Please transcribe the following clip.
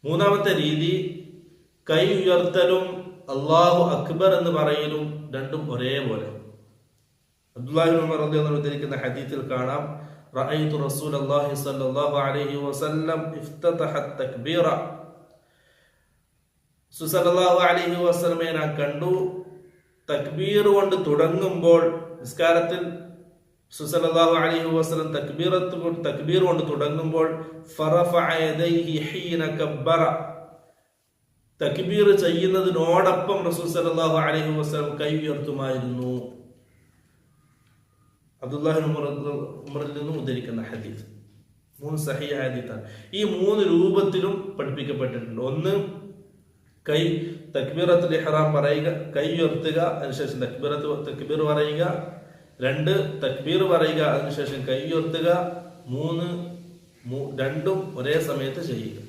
മൂന്നാമത്തെ രീതി കൈ ഉയർത്തലും അല്ലാഹു അക്ബർ എന്ന് പറയലും രണ്ടും ഒരേപോലെ. അബ്ദുല്ലാഹി ഇബ്നു ഉമർ റളിയല്ലാഹു അൻഹു ഉദ്ധരിക്കുന്ന ഹദീസിൽ കാണാം, റഅയ്തു റസൂലല്ലാഹി സ്വല്ലല്ലാഹു അലൈഹി വസല്ലം ഇഫ്തതഹ തക്ബീറ. സല്ലല്ലാഹു അലൈഹി വസല്ലമയെ ഞാൻ കണ്ടു തക്ബീർ കൊണ്ട് തുടങ്ങുമ്പോൾ, നിസ്കാരത്തിൽ സല്ലല്ലാഹു അലൈഹി വസല്ലം തക്ബീർ കൊണ്ട് തുടങ്ങുമ്പോൾ ഫറഫഅ യദൈഹി ഹീന കബ്ബറ, തക്ബീർ ചെയ്യുന്നതിനോടൊപ്പം റസൂൽ സല്ലല്ലാഹു അലൈഹി വസല്ലം കൈ ഉയർത്തുമായിരുന്നു. അബ്ദുല്ലാഹി ഉമറിൽ നിന്നും ഉദ്ധരിക്കുന്ന ഹദീസ്. 3 സഹീഹ ഹദീസാണ്. ഈ 3 രൂപത്തിലും പഠിപ്പിക്കപ്പെട്ടിട്ടുണ്ട്. ഒന്ന്, കൈ തക്ബീറത്തുൽ ഇഹ്റാം പറയുക, കൈ ഉയർത്തുക, അതിനുശേഷം തക്ബീർ പറയുക. 2, തക്ബീർ പറയുക, അതിനുശേഷം കൈ ഉയർത്തുക. 3, രണ്ടും ഒരേ സമയത്ത് ചെയ്യുക.